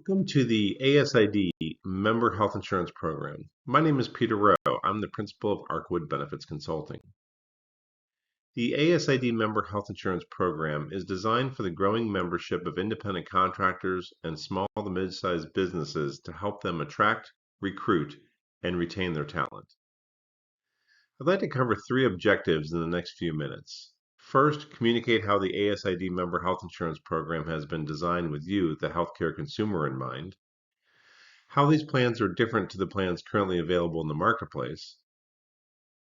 Welcome to the ASID Member Health Insurance Program. My name is Peter Rowe. I'm the principal of Arkwood Benefits Consulting. The ASID Member Health Insurance Program is designed for the growing membership of independent contractors and small to mid-sized businesses to help them attract, recruit, and retain their talent. I'd like to cover three objectives in the next few minutes. First, communicate how the ASID Member Health Insurance Program has been designed with you, the healthcare consumer, in mind. How these plans are different to the plans currently available in the marketplace.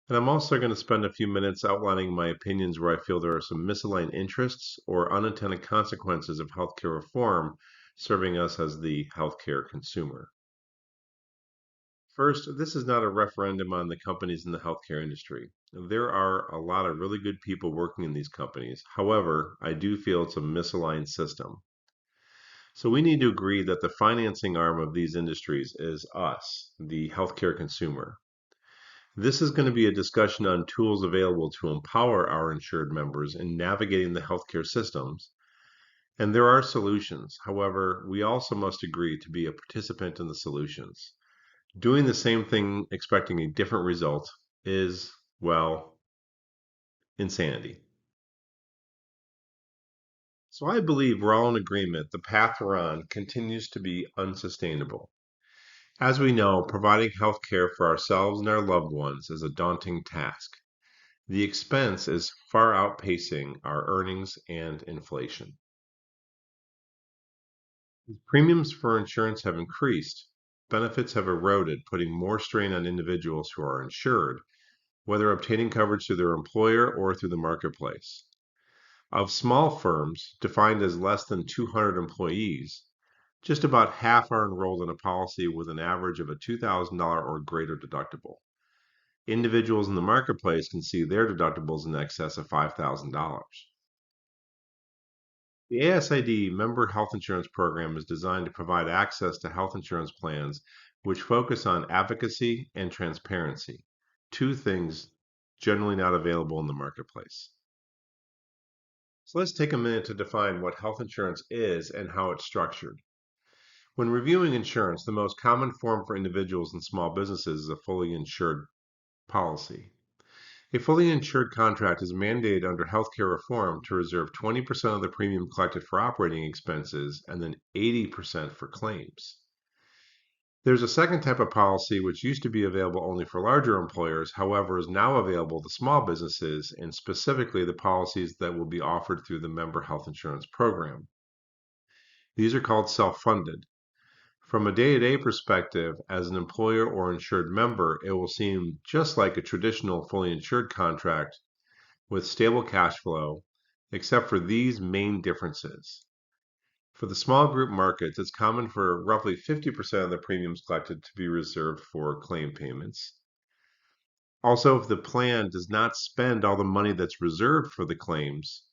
And I'm also going to spend a few minutes outlining my opinions where I feel there are some misaligned interests or unintended consequences of healthcare reform serving us as the healthcare consumer. First, this is not a referendum on the companies in the healthcare industry. There are a lot of really good people working in these companies. However, I do feel it's a misaligned system. So we need to agree that the financing arm of these industries is us, the healthcare consumer. This is going to be a discussion on tools available to empower our insured members in navigating the healthcare systems. And there are solutions. However, we also must agree to be a participant in the solutions. Doing the same thing expecting a different result is, well, insanity. So I believe we're all in agreement the path we're on continues to be unsustainable. As we know, providing health care for ourselves and our loved ones is a daunting task. The expense is far outpacing our earnings and inflation. As premiums for insurance have increased, benefits have eroded, putting more strain on individuals who are insured, whether obtaining coverage through their employer or through the marketplace. Of small firms, defined as less than 200 employees, just about half are enrolled in a policy with an average of a $2,000 or greater deductible. Individuals in the marketplace can see their deductibles in excess of $5,000. The ASID Member Health Insurance Program is designed to provide access to health insurance plans which focus on advocacy and transparency, two things generally not available in the marketplace. So let's take a minute to define what health insurance is and how it's structured. When reviewing insurance, the most common form for individuals and small businesses is a fully insured policy. A fully insured contract is mandated under healthcare reform to reserve 20% of the premium collected for operating expenses and then 80% for claims. There's a second type of policy which used to be available only for larger employers, however, is now available to small businesses and specifically the policies that will be offered through the Member Health Insurance Program. These are called self-funded. From a day-to-day perspective, as an employer or insured member, it will seem just like a traditional fully insured contract with stable cash flow, except for these main differences. For the small group markets, it's common for roughly 50% of the premiums collected to be reserved for claim payments. Also, if the plan does not spend all the money that's reserved for the claims,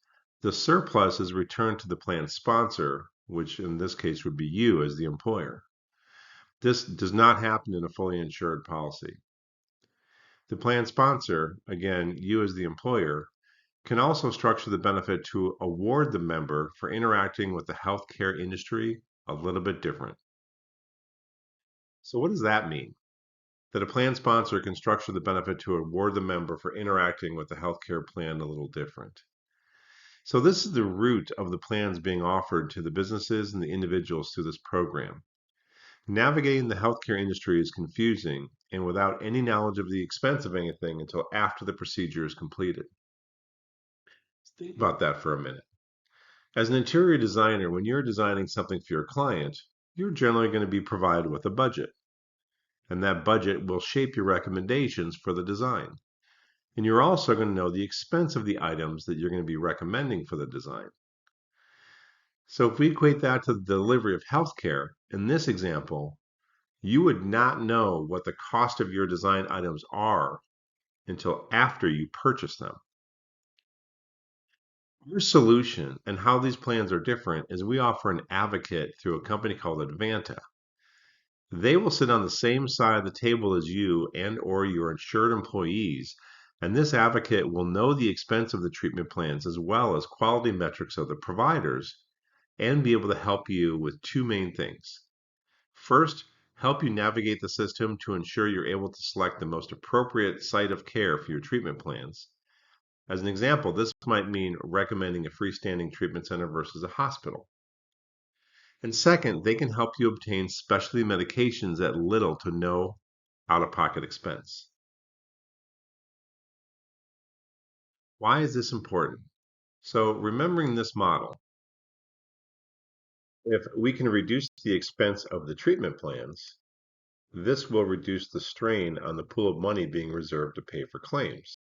the surplus is returned to the plan sponsor, which in this case would be you as the employer. This does not happen in a fully insured policy. The plan sponsor, again, you as the employer, can also structure the benefit to award the member for interacting with the healthcare industry a little bit different. So what does that mean? That a plan sponsor can structure the benefit to award the member for interacting with the healthcare plan a little different. So this is the root of the plans being offered to the businesses and the individuals through this program. Navigating the healthcare industry is confusing and without any knowledge of the expense of anything until after the procedure is completed. Think about that for a minute. As an interior designer, when you're designing something for your client, you're generally going to be provided with a budget. And that budget will shape your recommendations for the design. And you're also going to know the expense of the items that you're going to be recommending for the design. So if we equate that to the delivery of healthcare, in this example, you would not know what the cost of your design items are until after you purchase them. Our solution and how these plans are different is we offer an advocate through a company called Advanta. They will sit on the same side of the table as you and or your insured employees, and this advocate will know the expense of the treatment plans as well as quality metrics of the providers and be able to help you with two main things. First, help you navigate the system to ensure you're able to select the most appropriate site of care for your treatment plans. As an example, this might mean recommending a freestanding treatment center versus a hospital. And second, they can help you obtain specialty medications at little to no out of pocket expense. Why is this important? So, remembering this model, if we can reduce the expense of the treatment plans, this will reduce the strain on the pool of money being reserved to pay for claims,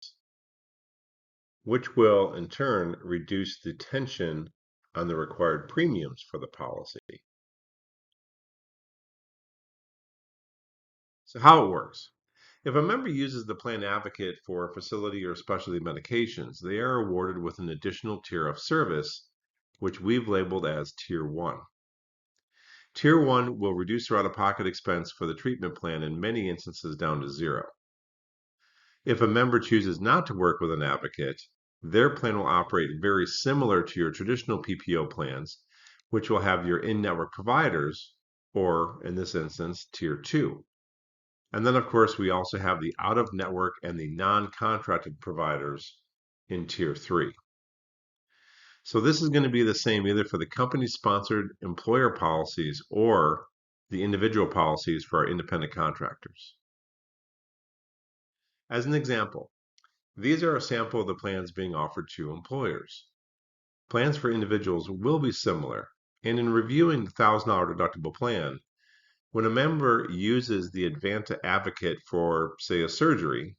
which will in turn reduce the tension on the required premiums for the policy. So, how it works. If a member uses the plan advocate for facility or specialty medications, they are awarded with an additional tier of service, which we've labeled as Tier 1. Tier 1 will reduce their out of pocket expense for the treatment plan in many instances down to zero. If a member chooses not to work with an advocate, their plan will operate very similar to your traditional PPO plans, which will have your in network providers, or in this instance, Tier 2. And then, of course, we also have the out of network and the non contracted providers in Tier 3. So, this is going to be the same either for the company sponsored employer policies or the individual policies for our independent contractors. As an example, these are a sample of the plans being offered to employers. Plans for individuals will be similar, and in reviewing the $1,000 deductible plan, when a member uses the Advanta Advocate for, say, a surgery,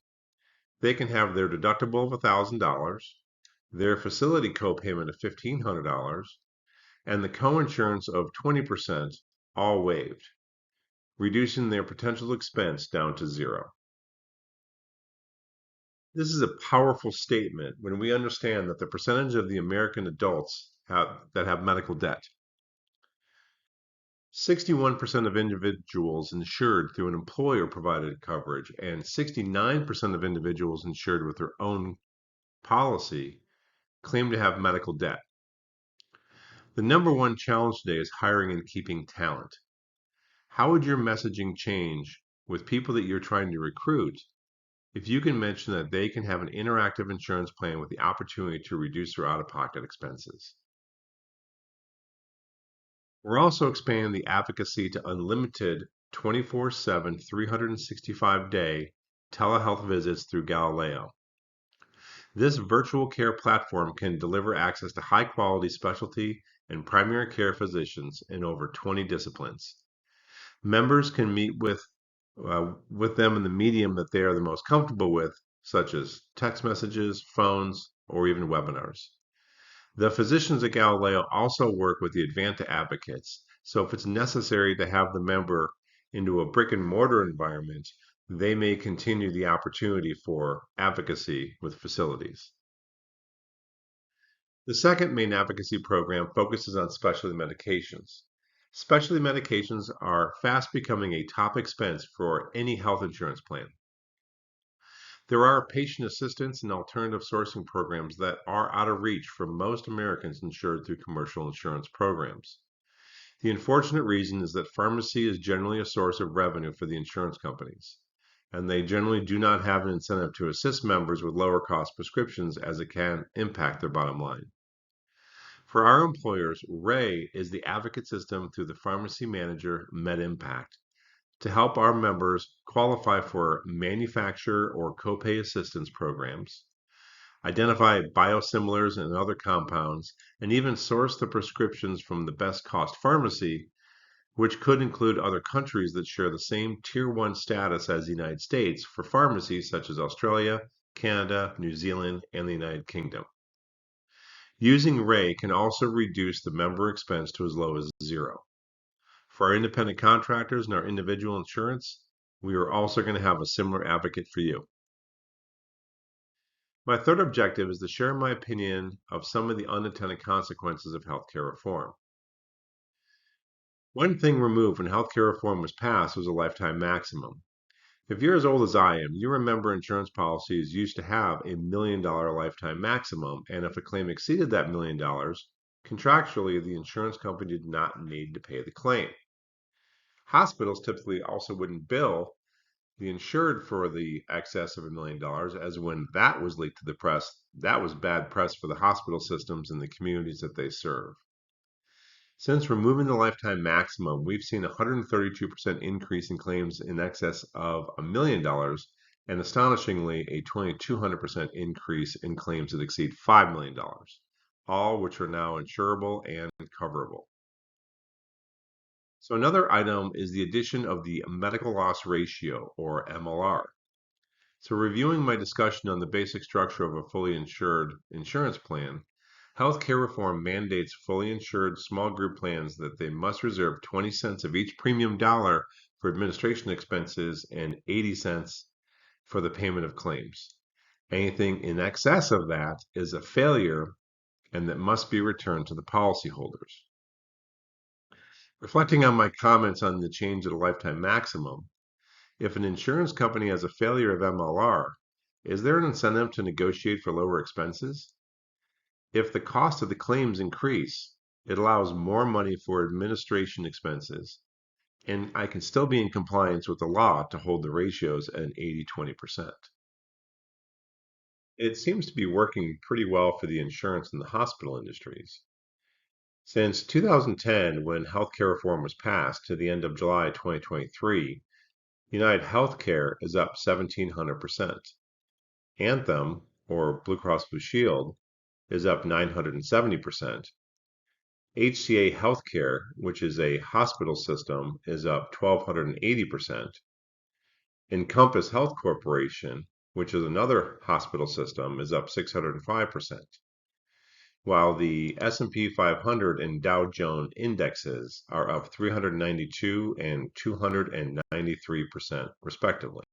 they can have their deductible of $1,000, their facility copayment of $1,500, and the coinsurance of 20% all waived, reducing their potential expense down to zero. This is a powerful statement when we understand that the percentage of the American adults that have medical debt. 61% of individuals insured through an employer provided coverage and 69% of individuals insured with their own policy claim to have medical debt. The number one challenge today is hiring and keeping talent. How would your messaging change with people that you're trying to recruit if you can mention that they can have an interactive insurance plan with the opportunity to reduce their out of pocket expenses? We're also expanding the advocacy to unlimited 24/7, 365-day telehealth visits through Galileo. This virtual care platform can deliver access to high quality specialty and primary care physicians in over 20 disciplines. Members can meet with them in the medium that they are the most comfortable with, such as text messages, phones, or even webinars. The physicians at Galileo also work with the Advanta advocates, so if it's necessary to have the member into a brick and mortar environment, they may continue the opportunity for advocacy with facilities. The second main advocacy program focuses on specialty medications. Specialty medications are fast becoming a top expense for any health insurance plan. There are patient assistance and alternative sourcing programs that are out of reach for most Americans insured through commercial insurance programs. The unfortunate reason is that pharmacy is generally a source of revenue for the insurance companies, and they generally do not have an incentive to assist members with lower cost prescriptions as it can impact their bottom line. For our employers, RAY is the advocate system through the pharmacy manager MedImpact to help our members qualify for manufacturer or copay assistance programs, identify biosimilars and other compounds, and even source the prescriptions from the best cost pharmacy, which could include other countries that share the same Tier 1 status as the United States for pharmacies such as Australia, Canada, New Zealand, and the United Kingdom. Using RAY can also reduce the member expense to as low as zero. For our independent contractors and our individual insurance, we are also going to have a similar advocate for you. My third objective is to share my opinion of some of the unintended consequences of healthcare reform. One thing removed when healthcare reform was passed was a lifetime maximum. If you're as old as I am, you remember insurance policies used to have $1 million lifetime maximum, and if a claim exceeded that $1 million, contractually the insurance company did not need to pay the claim. Hospitals typically also wouldn't bill the insured for the excess of $1 million, as when that was leaked to the press, that was bad press for the hospital systems and the communities that they serve. Since removing the lifetime maximum, we've seen a 132% increase in claims in excess of $1 million, and astonishingly, a 2,200% increase in claims that exceed $5 million, all which are now insurable and coverable. So another item is the addition of the medical loss ratio, or MLR. So reviewing my discussion on the basic structure of a fully insured insurance plan, healthcare reform mandates fully insured small group plans that they must reserve 20 cents of each premium dollar for administration expenses and 80 cents for the payment of claims. Anything in excess of that is a failure and that must be returned to the policyholders. Reflecting on my comments on the change of the lifetime maximum, if an insurance company has a failure of MLR, is there an incentive to negotiate for lower expenses? If the cost of the claims increase, it allows more money for administration expenses, and I can still be in compliance with the law to hold the ratios at 80-20%. It seems to be working pretty well for the insurance and the hospital industries. Since 2010, when healthcare reform was passed, to the end of July 2023, United Healthcare is up 1,700%. Anthem, or Blue Cross Blue Shield, is up 970%. HCA Healthcare, which is a hospital system, is up 1,280%. Encompass Health Corporation, which is another hospital system, is up 605%, while the S&P 500 and Dow Jones indexes are up 392 and 293%, respectively.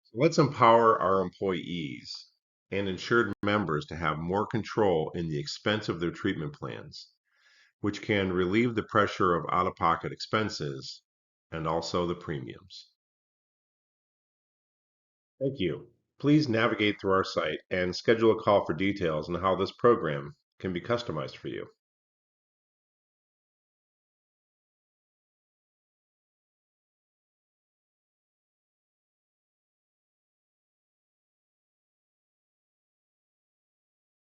So let's empower our employees and insured members to have more control in the expense of their treatment plans, which can relieve the pressure of out-of-pocket expenses and also the premiums. Thank you. Please navigate through our site and schedule a call for details on how this program can be customized for you.